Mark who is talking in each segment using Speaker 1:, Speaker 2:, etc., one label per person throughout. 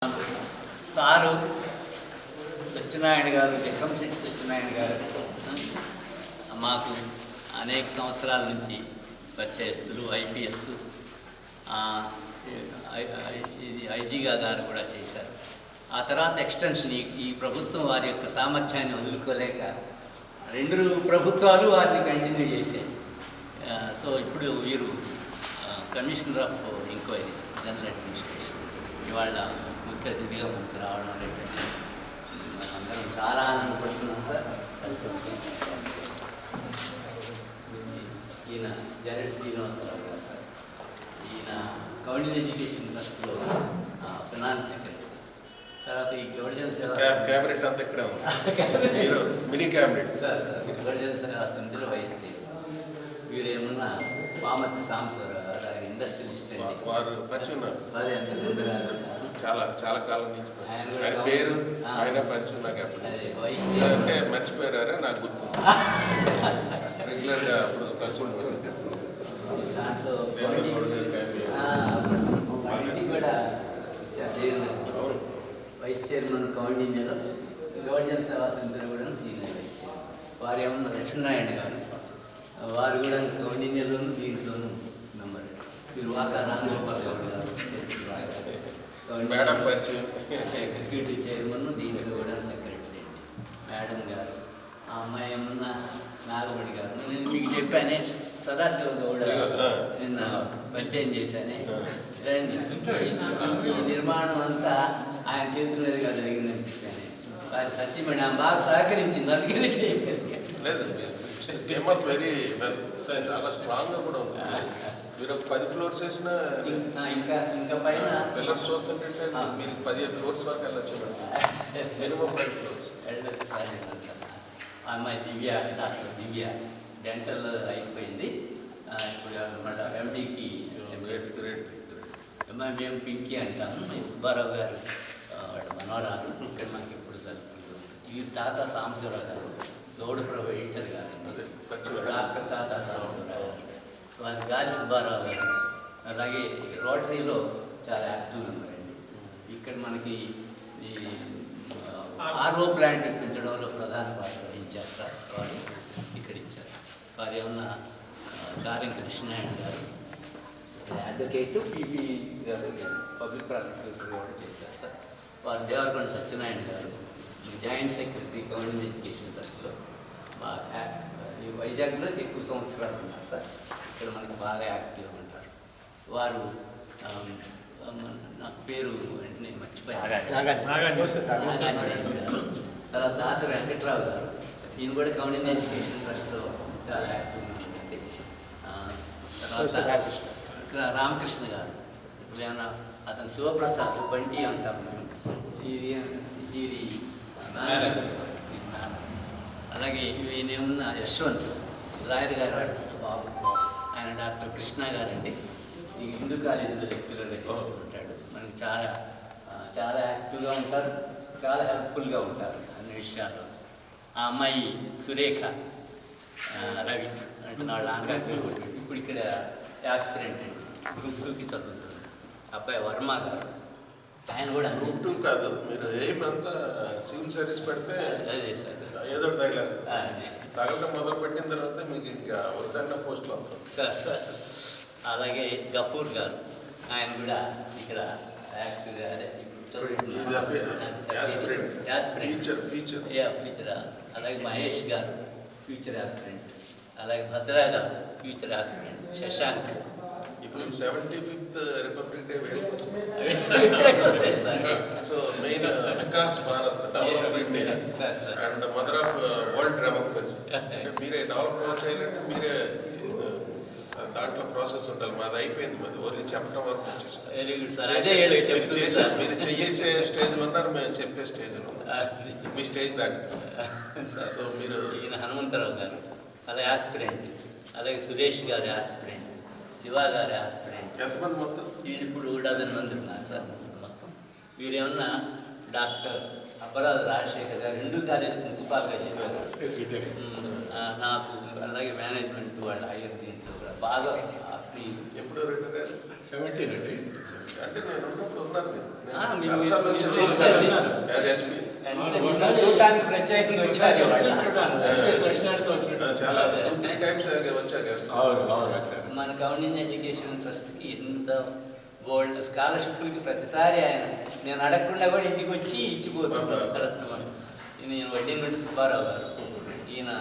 Speaker 1: Sir Satyanarayana గారు, విక్రమశెట్టి సత్యనారాయణ గారు మాకు అనేక సంవత్సరాల నుంచి పరిచయస్తులు. ఐపీఎస్ ఇది ఐజీగా గారు కూడా చేశారు. ఆ తర్వాత ఎక్స్టెన్షన్ ఈ ప్రభుత్వం వారి యొక్క సామర్థ్యాన్ని వదులుకోలేక రెండు ప్రభుత్వాలు వారిని కంటిన్యూ చేశాయి. సో ఇప్పుడు వీరు commissioner of enquiries, general administration ఇవాళ ముఖ్య అతిథిగా మనకు రావడం అనేటువంటి అందరం చాలా ఆనందపడుతున్నాం సార్. ఈయన జనరల్ శ్రీనివాసరావు గారు సార్. ఈయన కౌండిల్ ఎడ్యుకేషన్ ట్రస్ట్లో ఫినాన్స్ సెక్రటరీ. తర్వాత ఈ గవర్జన్ సేవా
Speaker 2: క్యాబినెట్ అంతా ఇక్కడ మినీ క్యాబినెట్
Speaker 1: సార్ గవర్జన్ సేవా సమితిలో వైస్ చైర్మన్. వీరేమన్నా పామర్తి సాంబశివరావు గారు, ఆయన ఇండస్ట్రియలిస్ట్ అండి.
Speaker 2: వారు పరిచయం
Speaker 1: అదే అంత ముందుగా
Speaker 2: చాలా చాలా కాలం నుంచి ఆయన పేరు ఆయన పరిచయం నాకు అంటే మర్చిపోయారా నాకు గుర్తు. రెగ్యులర్గా అప్పుడు పరిచయం
Speaker 1: దాంట్లో కూడా వైస్ చైర్మన్ కౌండిన్యలో గవర్జన్ సేవా సమితిలో కూడా సీనియర్ వైస్ చైర్మన్. వారు ఏమన్నా లక్ష్మీనారాయణ గారు, వారు కూడా కౌండిన్యలోను దీంట్లోనూ మెంబర్. వీరు వాకా రామగోపాల్ గౌడ్ గారు
Speaker 2: మేడం పరిచయం,
Speaker 1: ఎగ్జిక్యూటివ్ చైర్మన్, దీంట్లో కూడా సెక్రటరీ అండి మేడం గారు. ఆ అమ్మాయి ఏమన్నా నాగమణి గారు. నేను మీకు చెప్పానే సదాశివ గౌడ నిన్న పరిచయం చేశానే. ఈ నిర్మాణం అంతా ఆయన చేతుల మీదుగా జరిగిందని చెప్పాను. వారి సత్యమణి ఆమె బాగా సహకరించింది, అందుకని చేయగలిగాను.
Speaker 2: వెరీ వెల్, చాలా స్ట్రాంగ్గా కూడా ఉంది. మీరు ఒక 10 floors వేసినా
Speaker 1: ఇంకా పైన
Speaker 2: పిల్లర్స్ చూస్తుంటే మీరు 15 floors వరకు వెళ్ళొచ్చు. మినిమం 10 floors
Speaker 1: వెళ్ళొచ్చు సార్. అమ్మాయి దివ్య, డాక్టర్ దివ్య డెంటల్ అయిపోయింది. ఇప్పుడు ఎండీకి అమ్మాయి మేము పింకీ అంటాము. సుబ్బారావు గారు వాడు మనోరాలు. ఇక్కడ మాకు ఎప్పుడు సరుకులు. ఈ తాత సాంబశివరావు గారు, తోడు ప్రభు ఎడిటర్ గారు, డాక్టర్ తాత సాంబశివరావు గారు, వారి గాలి సుబ్బారావు గారు. అలాగే రోటరీలో చాలా యాక్టివ్ ఉన్నారండి. ఇక్కడ మనకి ఈ ఆర్ఓ ప్లాంట్ ఇప్పించడంలో ప్రధాన పాత్ర వహించారు సార్. వారు ఇక్కడ ఇచ్చారు. వారు ఏమన్నా కార్యం కృష్ణనారాయణ గారు, అడ్వకేట్, పీపీ గారు పబ్లిక్ ప్రాసిక్యూటర్ కూడా చేశారు సార్. వారు దేవరకొండ సత్యనారాయణ గారు, జాయింట్ సెక్రటరీ కౌండిల్ ఎడ్యుకేషన్ ట్రస్ట్లో బాగా ఈ వైజాగ్లో ఎక్కువ సంవత్సరాలు ఉన్నారు సార్. ఇక్కడ మనకి బాగా యాక్టివ్గా ఉంటారు. వారు నాకు పేరు వెంటనే మర్చిపోయారు. తర్వాత దాసరి వెంకట్రావు గారు, ఈయన కూడా కౌండిల్ ఎడ్యుకేషన్ ట్రస్ట్లో చాలా యాక్టివ్గా ఉంటుంది. తర్వాత రామకృష్ణ గారు, ఇప్పుడు ఏమన్నా అతను శివప్రసాద్ బంటి అంటాం మేము. ఇది అలాగే ఈయనేమన్నా యశ్వంత్ లాయర్ గారు బాబు, ఆయన డాక్టర్ కృష్ణ గారండి. ఈ హిందూ కాలేజీలో లెక్చరర్గా చేసుకుంటాడు. మనకి చాలా చాలా యాక్టివ్గా ఉంటారు, చాలా హెల్ప్ఫుల్గా ఉంటారు అన్ని విషయాల్లో. ఆ అమ్మాయి సురేఖ రవి అంటే నా నాన్నగారి పేరు. ఇప్పుడు ఇక్కడ యాస్పిరెంట్ అండి, గ్రూప్ 2కి చదువుతుంది. అబ్బాయి వర్మ గారు, ఆయన కూడా
Speaker 2: గ్రూప్ 2 కాదు. మీరు ఏమంతా సివిల్ సర్వీస్ పెడితే
Speaker 1: అదే సార్,
Speaker 2: ఏదో తగిలేస్తారు. తగలడం మొదలు పెట్టిన తర్వాత మీకు ఇంకా వద్దన్న పోస్టులు వస్తాయి
Speaker 1: సార్ సార్. అలాగే గఫూర్ గారు, ఆయన కూడా ఇక్కడ యాక్టివ్గా ఫ్యూచర్. అలాగే మహేష్ గారు ఫ్యూచర్ యాస్పిరెంట్. అలాగే భద్రా గారు ఫ్యూచర్ యాస్పిరెంట్. శశాంక్
Speaker 2: ఇప్పుడు 75th republic day so main Vikas Bharat development day and mother of world democracy. అంటే మీరే డెవలప్ చేయాలంటే మీరే దాంట్లో ప్రాసెస్ ఉండాలి. మాది అయిపోయింది, మాది ఓన్లీ చెప్పడం వరకు చేశారు. మీరు చేసే స్టేజ్లో ఉన్నారు, మేము చెప్పే స్టేజ్లో మీ స్టేజ్ దాన్ని. సో మీరు
Speaker 1: ఈయన హనుమంతరావు గారు అలా యాస్పిరెంట్. అలాగే సురేష్ గారు యాస్పిరెంట్, శివ గారు యాస్పిరెంట్.
Speaker 2: ఎంతమంది మొత్తం?
Speaker 1: వీళ్ళు ఇప్పుడు 12 మంది ఉన్నారు సార్ మొత్తం. వీరేమన్నా డాక్టర్ అపరాధ రాజశేఖర్ గారు 2 కాలేజ్ ప్రిన్సిపాల్గా చేశారు. నాకు అలాగే మేనేజ్మెంట్ వాళ్ళ అయ్యారు దీంట్లో బాగా ఆత్మీయులు.
Speaker 2: ఎప్పుడు రిటైర్
Speaker 3: 17 అండి.
Speaker 2: అంటే నేను ఉన్నప్పుడు ఉన్నారు
Speaker 1: చూడటానికి ప్రత్యేకంగా వచ్చారు.
Speaker 2: చాలా 2-3 టైమ్స్ వచ్చారు.
Speaker 1: మన గవర్నమెంట్ ఎడ్యుకేషన్ ట్రస్ట్కి ఎంత బోల్డ్ స్కాలర్షిప్లకి ప్రతిసారి ఆయన నేను అడగకుండా కూడా ఇంటికి వచ్చి ఇచ్చిపోతున్నారు. నేను వడ్డీనటి సుబ్బారావు గారు, ఈయన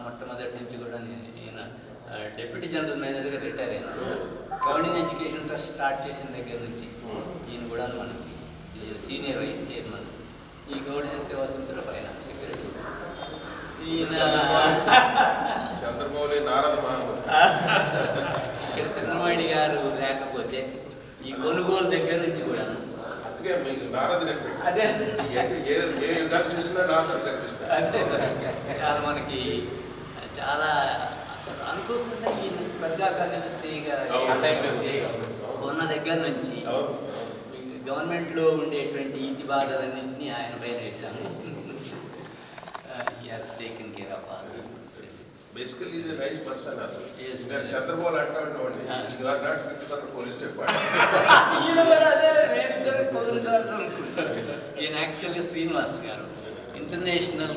Speaker 1: మొట్టమొదటి నుంచి కూడా ఈయన డిప్యూటీ జనరల్ మేనేజర్గా రిటైర్ అయినారు. గవర్నమెంట్ ఎడ్యుకేషన్ ట్రస్ట్ స్టార్ట్ చేసిన దగ్గర నుంచి ఈయన కూడా మనకి సీనియర్ వైస్ చైర్మన్. ఈ గవర్నమెంట్ సేవా సమితిలో ఫైనాన్స్ సెక్రటరీ. ఈయన
Speaker 2: చంద్రమౌళి నారద మహాముని.
Speaker 1: ఇక్కడ చంద్రమౌళి గారు లేకపోతే ఈ కొనుగోలు దగ్గర నుంచి కూడా
Speaker 2: అందుకే మీకు నారదుని
Speaker 1: అదే
Speaker 2: ఏ యుగాలు చూసినా నారదుడు కనిపిస్తారు.
Speaker 1: అదే సార్, చాలా మనకి చాలా అసలు అనుకోకుండా ఈయన ప్రజాకాంగ్రెస్గా కొన్న దగ్గర నుంచి గవర్నమెంట్లో ఉండేటువంటి ఈతి బాధలన్నింటినీ ఆయన పైన వేశాము. Taken care of all these things.
Speaker 2: Basically ఇది రైస్ పర్సన్ అసలు.
Speaker 1: Yes,
Speaker 2: నేను
Speaker 1: yes.
Speaker 2: చంద్రబాబు అంటాడు you are not fit for police department.
Speaker 1: ఈయన యాక్చువల్గా శ్రీనివాస్ గారు ఇంటర్నేషనల్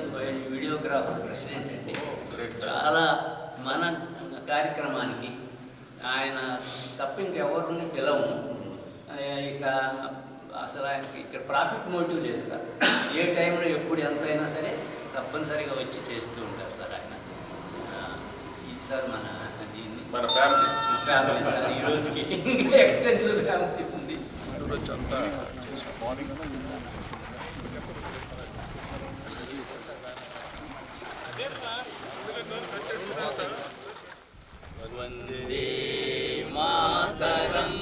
Speaker 1: వీడియోగ్రాఫర్ ప్రెసిడెంట్ అండి. చాలా మన కార్యక్రమానికి ఆయన తప్ప ఇంకెవరిని పిలవము. ఇక అసలు ఆయనకి ఇక్కడ ప్రాఫిట్ మోటివ్ లేదు సార్. ఏ టైంలో ఎప్పుడు ఎంతైనా సరే తప్పనిసరిగా వచ్చి చేస్తూ ఉంటారు సార్ ఆయన. ఇది సార్ మన దీన్ని
Speaker 2: మన ఫ్యామిలీ
Speaker 1: సార్ ఈ రోజుకి ఇంకా ఎక్స్టెన్సివ్ ఫ్యామిలీ ఉంది. వందే మాతరం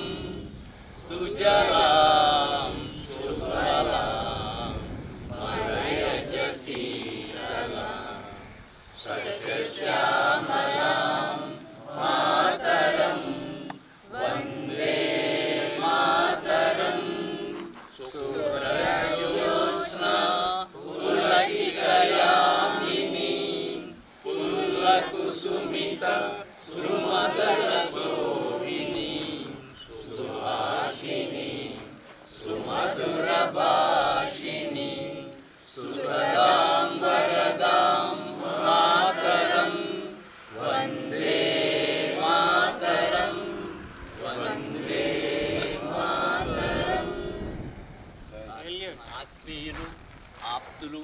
Speaker 1: సుజలాం సుఫలాం మలయజ శీతలాం సస్యశ్యామలాం మాతరం వందే మాతరం సురజ్యోత్స్నా పులకితయామినీ పుల్లకుసుమిత ద్రుమదళ శోభినీ సుహాసిని సుమధుర భాషిణి సుఖదాం వరదాం మాతరం వందే మాతరం వందే మాతరం. ఆత్మీయులు, ఆప్తులు,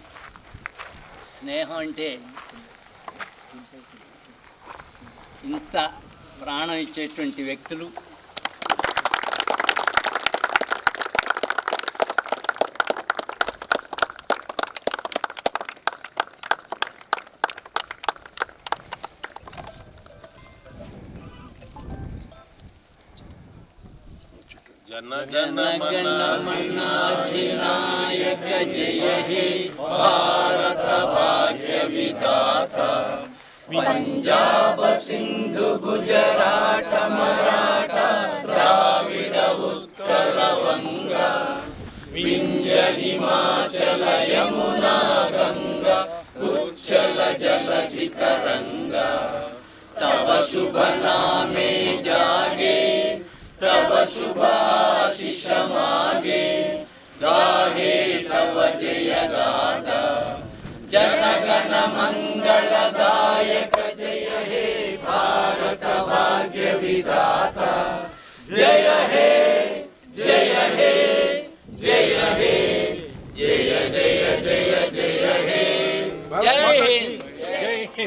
Speaker 1: స్నేహం అంటే ఇంత ప్రాణం ఇచ్చేటువంటి వ్యక్తులు
Speaker 2: జన
Speaker 1: జన గణ మన అధినాయక జయ హే భారత భాగ్య విధాత. పంజాబ సింధు గుజరాట మరాఠ ద్రావిడ ఉత్కల వంగ వింధ్య హిమాచల యమునా గంగ ఉచ్చల జలధి తరంగ. తవ శుభ నామే జాగే तब शुभाशिष मागे गाहे तव जय गाथा. जन गण मंगलदायक जय हे भारत भाग्य विधाता. जय हे जय हे जय हे जय जय जय जय हे. जय हिंद.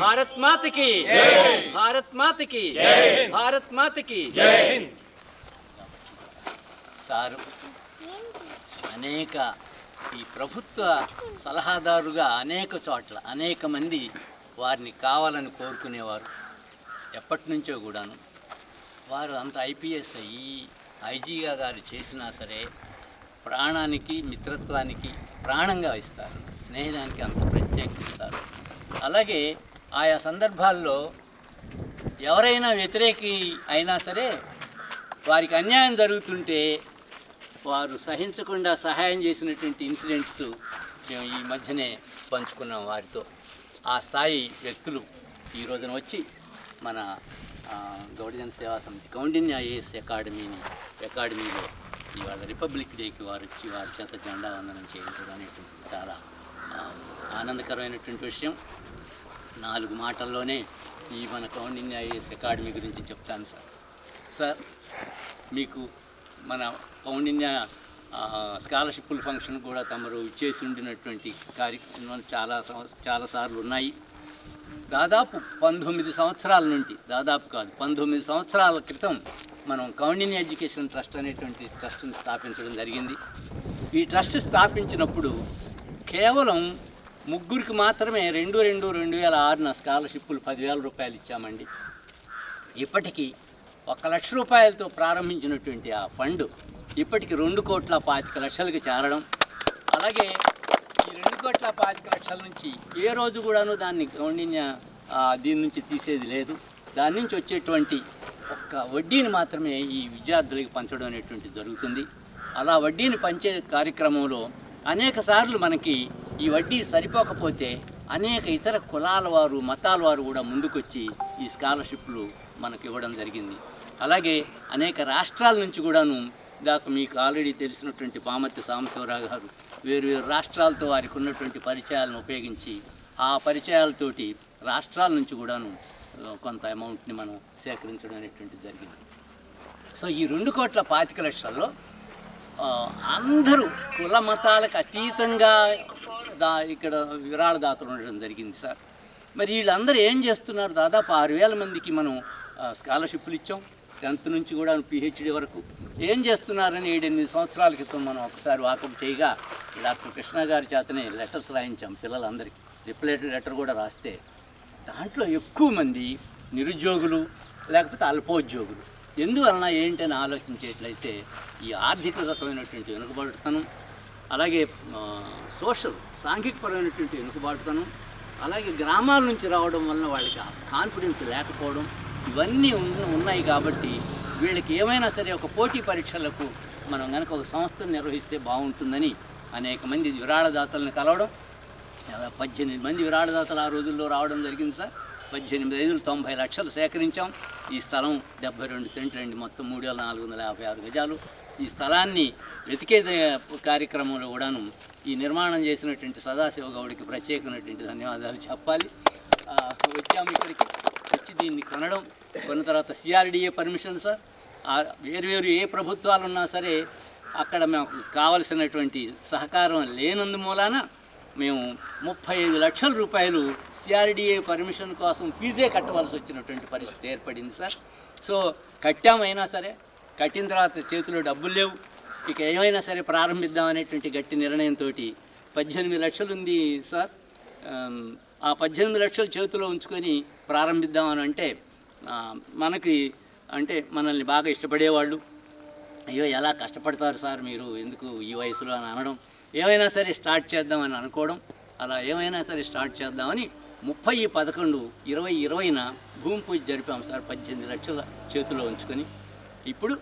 Speaker 1: भारत माता की जय. भारत माता की जय. भारत माता की जय हिंद. సారు అనేక ఈ ప్రభుత్వ సలహాదారుగా అనేక చోట్ల అనేక మంది వారిని కావాలని కోరుకునేవారు ఎప్పటి నుంచో కూడాను. వారు అంత ఐపీఎస్ అయ్యి ఐజీగా గారు చేసినా సరే ప్రాణానికి మిత్రత్వానికి ప్రాణంగా ఇస్తారు, స్నేహానికి అంత ప్రత్యేకిస్తారు. అలాగే ఆయా సందర్భాల్లో ఎవరైనా వ్యతిరేకి అయినా సరే వారికి అన్యాయం జరుగుతుంటే వారు సహించకుండా సహాయం చేసినటువంటి ఇన్సిడెంట్స్ మేము ఈ మధ్యనే పంచుకున్నాం వారితో. ఆ స్థాయి వ్యక్తులు ఈ రోజున వచ్చి మన గౌడజన సేవా సమితి కౌండిన్య ఐఏఎస్ అకాడమీలో ఇవాళ రిపబ్లిక్ డేకి వారు వచ్చి వారి చేత జెండా వందనం చేయించడం అనేటువంటిది చాలా ఆనందకరమైనటువంటి విషయం. 4 మాటల్లోనే ఈ మన కౌండిన్య ఐఏఎస్ అకాడమీ గురించి చెప్తాను సార్. మీకు మన కౌండిన్య స్కాలర్షిప్ల ఫంక్షన్ కూడా తమరు ఇచ్చేసి ఉండినటువంటి కార్యక్రమం చాలాసార్లు ఉన్నాయి. దాదాపు 19 సంవత్సరాల నుండి, దాదాపు కాదు 19 సంవత్సరాల క్రితం మనం కౌండిన్య ఎడ్యుకేషన్ ట్రస్ట్ అనేటువంటి ట్రస్ట్ని స్థాపించడం జరిగింది. ఈ ట్రస్ట్ స్థాపించినప్పుడు కేవలం 3 మాత్రమే 2006 స్కాలర్షిప్లు 10,000 రూపాయలు ఇచ్చామండి. ఇప్పటికీ 1,00,000 రూపాయలతో ప్రారంభించినటువంటి ఆ ఫండ్ ఇప్పటికి 2,25,00,000కి చేరడం, అలాగే ఈ 2,25,00,000 నుంచి ఏ రోజు కూడాను దాన్ని కౌండిన్య దీని నుంచి తీసేది లేదు. దాని నుంచి వచ్చేటువంటి ఒక్క వడ్డీని మాత్రమే ఈ విద్యార్థులకు పంచడం అనేటువంటిది జరుగుతుంది. అలా వడ్డీని పంచే కార్యక్రమంలో అనేక సార్లు మనకి ఈ వడ్డీ సరిపోకపోతే అనేక ఇతర కులాల వారు, మతాల వారు కూడా ముందుకొచ్చి ఈ స్కాలర్షిప్లు మనకు ఇవ్వడం జరిగింది. అలాగే అనేక రాష్ట్రాల నుంచి కూడాను, దాకా మీకు ఆల్రెడీ తెలిసినటువంటి పామర్తి సాంబశివరావు గారు వేరు రాష్ట్రాలతో వారికి ఉన్నటువంటి పరిచయాలను ఉపయోగించి ఆ పరిచయాలతోటి రాష్ట్రాల నుంచి కూడాను కొంత అమౌంట్ని మనం సేకరించడం అనేటువంటిది జరిగింది. సో ఈ 2,25,00,000లో అందరూ కుల మతాలకు అతీతంగా ఇక్కడ విరాళదాతలు ఉండడం జరిగింది సార్. మరి వీళ్ళందరూ ఏం చేస్తున్నారు? దాదాపు 6,000 మందికి మనం స్కాలర్షిప్లు ఇచ్చాం, 10th నుంచి కూడా PhD వరకు. ఏం చేస్తున్నారని 7-8 సంవత్సరాల క్రితం మనం ఒకసారి వాకప్ చేయగా డాక్టర్ కృష్ణ గారి చేతనే లెటర్స్ రాయించాం పిల్లలందరికీ. రిప్లై లెటర్ కూడా రాస్తే దాంట్లో ఎక్కువ మంది నిరుద్యోగులు లేకపోతే అల్పోద్యోగులు. ఎందువలన ఏంటని ఆలోచించేట్లయితే ఈ ఆర్థిక రకమైనటువంటి వెనుకబాటుతనం, అలాగే సాంఘికపరమైనటువంటి వెనుకబాటుతనం, అలాగే గ్రామాల నుంచి రావడం వలన వాళ్ళకి కాన్ఫిడెన్స్ లేకపోవడం, ఇవన్నీ ఉన్నాయి. కాబట్టి వీళ్ళకి ఏమైనా సరే ఒక పోటీ పరీక్షలకు మనం కనుక ఒక సంస్థను నిర్వహిస్తే బాగుంటుందని అనేక మంది విరాళదాతలను కలవడం. 18 మంది విరాళదాతలు ఆ రోజుల్లో రావడం జరిగింది సార్. 18 90 లక్షలు సేకరించాం. ఈ స్థలం 72 సెంట్లు అండి, మొత్తం 3,456 గజాలు. ఈ స్థలాన్ని వెతికే కార్యక్రమంలో కూడాను ఈ నిర్మాణం చేసినటువంటి సదాశివ గౌడికి ప్రత్యేకమైనటువంటి ధన్యవాదాలు చెప్పాలి. వచ్చాము ఇక్కడికి, వచ్చి దీన్ని కొన్న తర్వాత CRDA పర్మిషన్ సార్. వేరు ఏ ప్రభుత్వాలు ఉన్నా సరే అక్కడ మాకు కావలసినటువంటి సహకారం లేనందు మూలాన మేము 35 లక్షల రూపాయలు CRDA పర్మిషన్ కోసం ఫీజే కట్టవలసి వచ్చినటువంటి పరిస్థితి ఏర్పడింది సార్. సో కట్టామైనా సరే, కట్టిన తర్వాత చేతిలో డబ్బులు లేవు, ఇక ఏమైనా సరే ప్రారంభిద్దామనేటువంటి గట్టి నిర్ణయంతో 18 లక్షలు ఉంది సార్. ఆ 18 లక్షలు చేతిలో ఉంచుకొని ప్రారంభిద్దామని అంటే మనకి అంటే మనల్ని బాగా ఇష్టపడేవాళ్ళు, అయ్యో ఎలా కష్టపడతారు సార్ మీరు ఎందుకు ఈ వయసులో అని అనడం, ఏమైనా సరే స్టార్ట్ చేద్దామని అనుకోవడం. అలా ఏమైనా సరే స్టార్ట్ చేద్దామని 30/11/2020 భూమి పూజ జరిపాం సార్. 18 లక్షల చేతిలో ఉంచుకొని ఇప్పుడు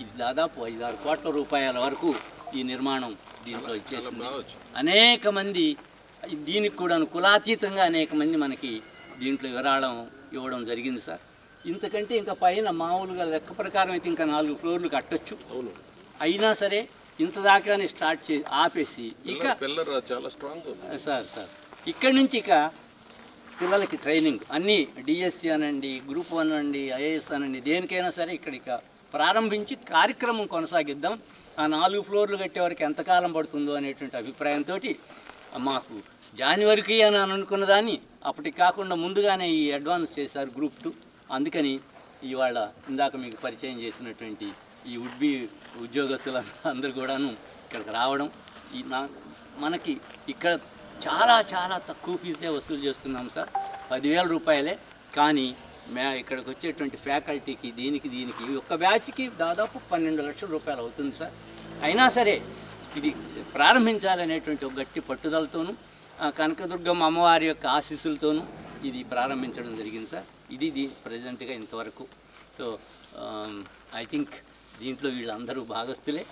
Speaker 1: ఇది దాదాపు 5-6 కోట్ల రూపాయల వరకు ఈ నిర్మాణం దీంట్లో ఇచ్చేసింది. అనేక మంది దీనికి కూడా కులాతీతంగా అనేక మంది మనకి దీంట్లో విరాళం ఇవ్వడం జరిగింది సార్. ఇంతకంటే ఇంకా పైన మామూలుగా లెక్క ప్రకారం అయితే ఇంకా 4 ఫ్లోర్లు కట్టొచ్చు. అవును, అయినా సరే ఇంత దాకానే స్టార్ట్ చేసి ఆపేసి ఇక
Speaker 2: చాలా స్ట్రాంగ్
Speaker 1: సార్ ఇక్కడి నుంచి ఇక పిల్లలకి ట్రైనింగ్ అన్నీ DSC అనండి, గ్రూప్ 1 అనండి, IAS అనండి, దేనికైనా సరే ఇక్కడిక ప్రారంభించి కార్యక్రమం కొనసాగిద్దాం. ఆ 4 ఫ్లోర్లు కట్టే వరకు ఎంతకాలం పడుతుందో అనేటువంటి అభిప్రాయంతో మాకు జనవరికి అని అనుకున్న దాన్ని అప్పటికి కాకుండా ముందుగానే ఈ అడ్వాన్స్ చేశారు గ్రూప్ 2. అందుకని ఇవాళ ఇందాక మీకు పరిచయం చేసినటువంటి ఈ వుడ్బీ ఉద్యోగస్తులు అందరూ కూడాను ఇక్కడికి రావడం. మనకి ఇక్కడ చాలా చాలా తక్కువ ఫీజే వసూలు చేస్తున్నాం సార్, 10,000 రూపాయలే. కానీ ఇక్కడికి వచ్చేటువంటి ఫ్యాకల్టీకి దీనికి ఒక్క బ్యాచ్కి దాదాపు 12 లక్షల రూపాయలు అవుతుంది సార్. అయినా సరే ఇది ప్రారంభించాలనేటువంటి ఒక గట్టి పట్టుదలతోనూ కనకదుర్గమ్మ అమ్మవారి యొక్క ఆశీస్సులతోనూ ఇది ప్రారంభించడం జరిగింది సార్. ఇది ప్రజెంట్గా ఇంతవరకు. సో ఐ థింక్ దీంట్లో వీళ్ళందరూ భాగస్తులే,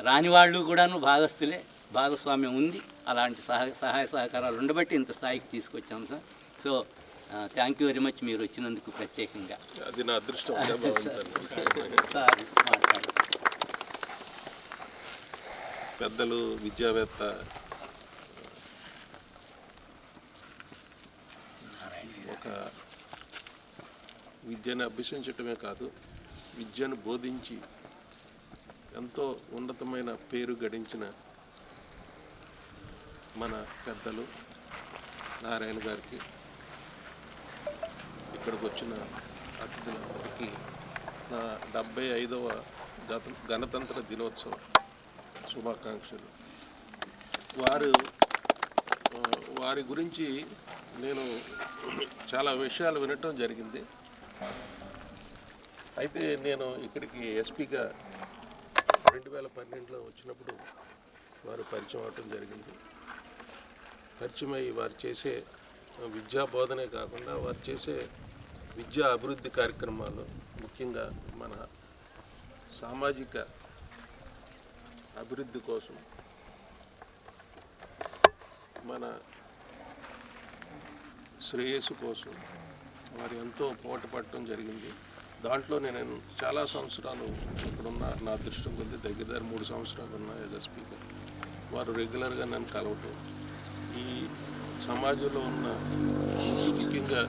Speaker 1: రాని వాళ్ళు కూడాను భాగస్తులే. భాగస్వామ్యం ఉంది. అలాంటి సహాయ సహకారాలు ఉండబట్టి ఇంత స్థాయికి తీసుకొచ్చాం sir. So thank you very much మీరు వచ్చినందుకు ప్రత్యేకంగా.
Speaker 2: అది నా అదృష్టం.
Speaker 1: సార్ మాట్లాడు.
Speaker 2: పెద్దలు, విద్యావేత్త ఒక విద్యను అభ్యసించటమే కాదు, విద్యను బోధించి ఎంతో ఉన్నతమైన పేరు గడించిన మన పెద్దలు నారాయణ గారికి, ఇక్కడికి వచ్చిన అతిథులందరికీ నా 75వ గణతంత్ర దినోత్సవ శుభాకాంక్షలు. వారి గురించి నేను చాలా విషయాలు వినటం జరిగింది. అయితే నేను ఇక్కడికి ఎస్పీగా 2012లో వచ్చినప్పుడు వారు పరిచయం అవటం జరిగింది. పరిచయం అయ్యి వారు చేసే విద్యా బోధనే కాకుండా వారు చేసే విద్యా అభివృద్ధి కార్యక్రమాలు, ముఖ్యంగా మన సామాజిక అభివృద్ధి కోసం, మన శ్రేయస్సు కోసం వారు ఎంతో పోటపడటం జరిగింది. దాంట్లో నేను చాలా సంవత్సరాలు ఇక్కడున్న, నా అదృష్టం కొద్ది దగ్గర 3 సంవత్సరాలు ఉన్నా యాజ్ అ స్పీకర్. వారు రెగ్యులర్గా నన్ను కలవటం, ఈ సమాజంలో ఉన్న ముఖ్యంగా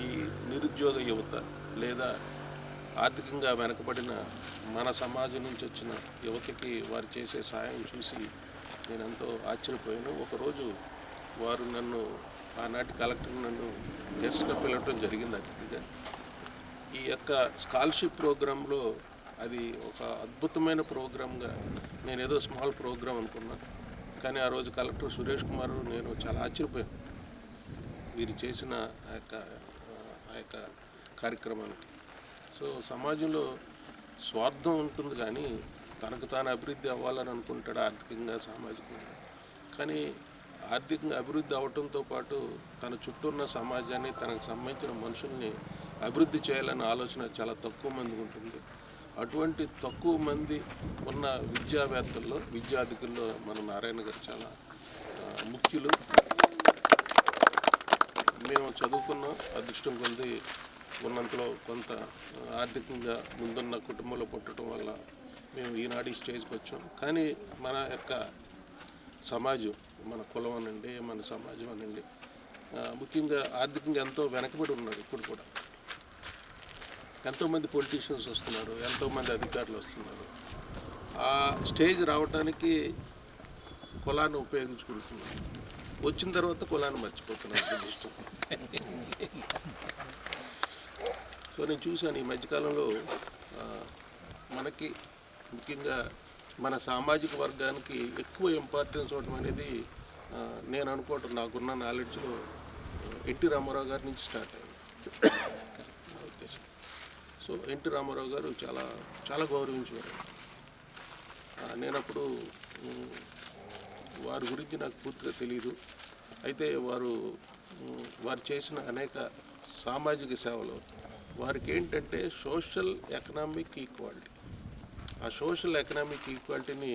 Speaker 2: ఈ నిరుద్యోగ యువత లేదా ఆర్థికంగా వెనకబడిన మన సమాజం నుంచి వచ్చిన యువతకి వారు చేసే సాయం చూసి నేను ఎంతో ఆశ్చర్యపోయాను. ఒకరోజు వారు నన్ను, ఆనాటి కలెక్టర్ నన్ను గెస్ట్గా పిలవటం జరిగింది అతిథిగా. ఈ యొక్క స్కాలర్షిప్ ప్రోగ్రాంలో అది ఒక అద్భుతమైన ప్రోగ్రామ్గా, నేను ఏదో స్మాల్ ప్రోగ్రామ్ అనుకున్నాను. కానీ ఆ రోజు కలెక్టర్ సురేష్ కుమార్, నేను చాలా ఆశ్చర్యపోయాను వీరు చేసిన ఆ యొక్క కార్యక్రమానికి. సో సమాజంలో స్వార్థం ఉంటుంది కానీ తనకు తాను అభివృద్ధి అవ్వాలని అనుకుంటాడు ఆర్థికంగా, సామాజికంగా. కానీ ఆర్థికంగా అభివృద్ధి అవటంతో పాటు తన చుట్టూ ఉన్న సమాజాన్ని, తనకు సంబంధించిన మనుషుల్ని అభివృద్ధి చేయాలనే ఆలోచన చాలా తక్కువ మందికి ఉంటుంది. అటువంటి తక్కువ మంది ఉన్న విద్యావేత్తల్లో, విద్యార్థికుల్లో మన నారాయణ గారు చాలా ముఖ్యులు. మేము చదువుకున్న అదృష్టం కొద్ది ఉన్నంతలో కొంత ఆర్థికంగా ముందున్న కుటుంబంలో పుట్టడం వల్ల మేము ఈనాడు ఈ స్టేజ్కి వచ్చాం. కానీ మన యొక్క సమాజం, మన కులం అనండి, మన సమాజం అనండి, ముఖ్యంగా ఆర్థికంగా ఎంతో వెనకబడి ఉన్నారు. ఇప్పుడు కూడా ఎంతోమంది పొలిటీషియన్స్ వస్తున్నారు, ఎంతోమంది అధికారులు వస్తున్నారు. ఆ స్టేజ్ రావడానికి కులాన్ని ఉపయోగించుకుంటున్నారు. వచ్చిన తర్వాత కులాన్ని మర్చిపోతున్నారు దృష్టి. సో నేను చూశాను ఈ మధ్యకాలంలో మనకి ముఖ్యంగా మన సామాజిక వర్గానికి ఎక్కువ ఇంపార్టెన్స్ ఇవ్వడం అనేది నేను అనుకోవటం, నాకున్న నాలెడ్జ్లో ఎన్టీ రామారావు గారి నుంచి స్టార్ట్ అయింది. సో ఎన్టీ రామారావు గారు చాలా చాలా గౌరవించేవారు. నేను అప్పుడు వారి గురించి నాకు పూర్తిగా తెలియదు. అయితే వారు చేసిన అనేక సామాజిక సేవలు వారికి ఏంటంటే సోషల్ ఎకనామిక్ ఈక్వాలిటీ, ఆ సోషల్ ఎకనామిక్ ఈక్వాలిటీని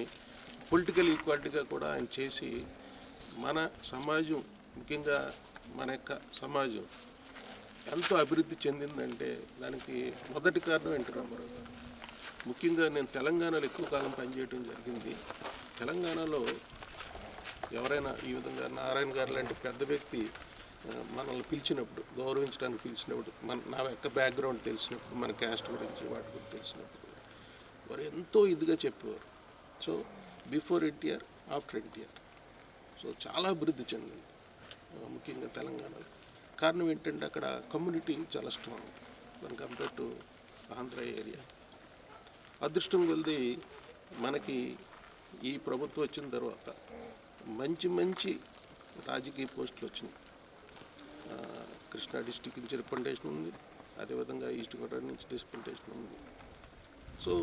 Speaker 2: పొలిటికల్ ఈక్వాలిటీగా కూడా ఆయన చేసి మన సమాజం, ముఖ్యంగా మన యొక్క సమాజం ఎంతో అభివృద్ధి చెందిందంటే దానికి మొదటి కారణం ఎన్టీ రామారావు గారు. ముఖ్యంగా నేను తెలంగాణలో ఎక్కువ కాలం పనిచేయడం జరిగింది. తెలంగాణలో ఎవరైనా ఈ విధంగా నారాయణ గారు లాంటి పెద్ద వ్యక్తి మనల్ని పిలిచినప్పుడు, గౌరవించడానికి పిలిచినప్పుడు, నా యొక్క బ్యాక్గ్రౌండ్ తెలిసినప్పుడు, మన క్యాస్ట్ గురించి వాటి గురించి తెలిసినప్పుడు వారు ఎంతో ఇదిగా చెప్పేవారు. So before NTR, after NTR, so చాలా అభివృద్ధి చెందింది ముఖ్యంగా తెలంగాణలో. కారణం ఏంటంటే అక్కడ కమ్యూనిటీ చాలా స్ట్రాంగ్ మన కంపేర్ టు ఆంధ్ర ఏరియా. అదృష్టం కొద్ది మనకి ఈ ప్రభుత్వం వచ్చిన తర్వాత మంచి మంచి రాజకీయ పోస్టులు వచ్చినాయి. కృష్ణా డిస్టిక్ నుంచి రిప్రజెంటేషన్ ఉంది, అదేవిధంగా ఈస్ట్ గోదావరి నుంచి రిప్రజెంటేషన్ ఉంది. సో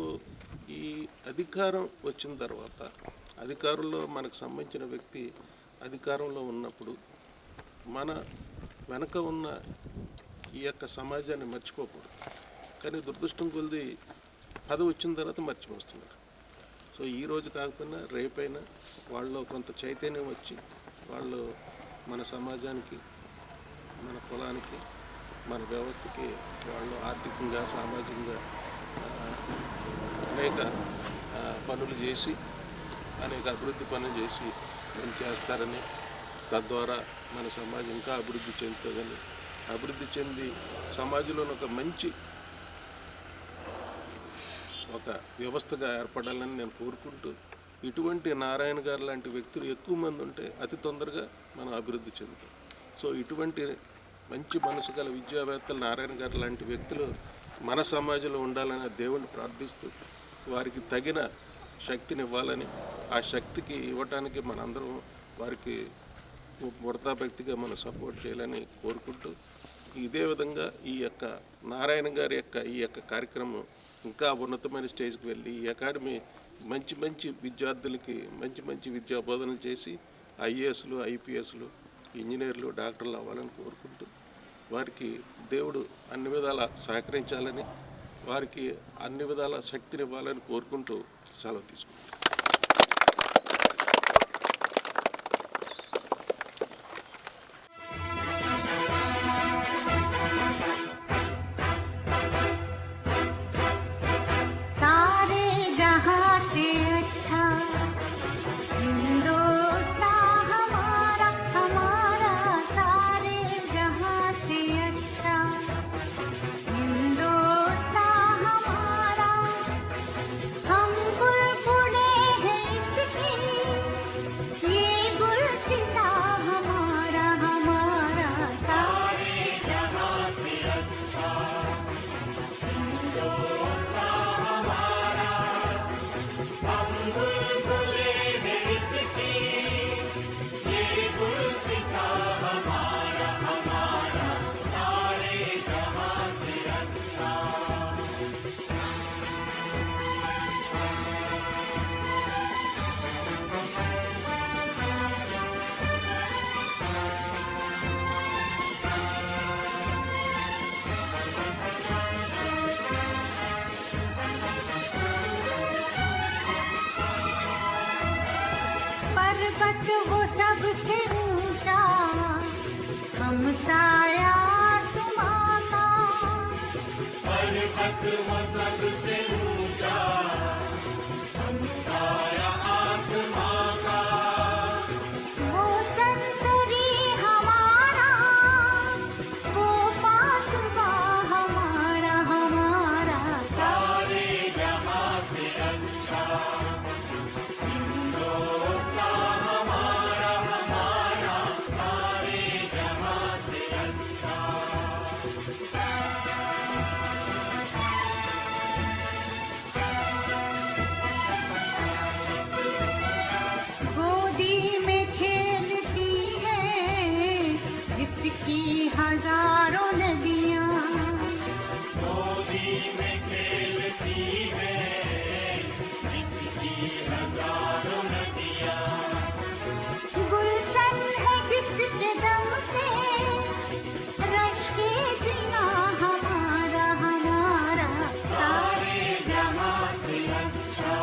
Speaker 2: ఈ అధికారం వచ్చిన తర్వాత అధికారంలో మనకు సంబంధించిన వ్యక్తి అధికారంలో ఉన్నప్పుడు మన వెనక ఉన్న ఈ యొక్క సమాజాన్ని మర్చిపోకూడదు. కానీ దురదృష్టం కొద్ది పదవి వచ్చిన తర్వాత మర్చిపోతున్నారు. సో ఈరోజు కాకపోయినా రేపైనా వాళ్ళలో కొంత చైతన్యం వచ్చి వాళ్ళు మన సమాజానికి, మన కులానికి, మన వ్యవస్థకి వాళ్ళు ఆర్థికంగా, సామాజికంగా అనేక పనులు చేసి, అనేక అభివృద్ధి పనులు చేసి మంచి చేస్తారని, తద్వారా మన సమాజం ఇంకా అభివృద్ధి చెందుతుందని, అభివృద్ధి చెంది సమాజంలో ఒక మంచి ఒక వ్యవస్థగా ఏర్పడాలని నేను కోరుకుంటూ, ఇటువంటి నారాయణ గారు లాంటి వ్యక్తులు ఎక్కువ మంది ఉంటే అతి తొందరగా మనం అభివృద్ధి చెందుతాం. సో ఇటువంటి మంచి మనసు గల విద్యావేత్తలు నారాయణ గారు లాంటి వ్యక్తులు మన సమాజంలో ఉండాలని దేవుణ్ణి ప్రార్థిస్తూ, వారికి తగిన శక్తిని ఇవ్వాలని, ఆ శక్తికి ఇవ్వటానికి మనందరం వారికి వృతాభక్తిగా మనం సపోర్ట్ చేయాలని కోరుకుంటూ, ఇదే విధంగా ఈ యొక్క నారాయణ గారి యొక్క ఈ యొక్క కార్యక్రమం ఇంకా ఉన్నతమైన స్టేజ్కి వెళ్ళి ఈ అకాడమీ మంచి మంచి విద్యార్థులకి మంచి మంచి విద్యా బోధనలు చేసి ఐఏఎస్లు, ఐపీఎస్లు, ఇంజనీర్లు, డాక్టర్లు అవ్వాలని కోరుకుంటూ, వారికి దేవుడు అన్ని విధాలా సహకరించాలని, వారికి అన్ని విధాల శక్తిని ఇవ్వాలని కోరుకుంటూ సెలవు తీసుకుంటాం.
Speaker 3: वो सबसे ऊंचा हमसाया तुम्हारा, पर्वत वो सबसे ऊंचा हमसाया आसमां का, वो संतरी हमारा, वो पासवा हमारा, हमारा सारे जहां से अच्छा की हजारों नदियाँ, गोदी में खेलती है जिसकी हजारों नदियाँ, गुलशन है जिसके दम से रश के जीना हमारा, हमारा सारे जहां से अच्छा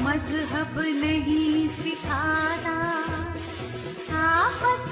Speaker 3: मजहब नहीं सिखाता आपस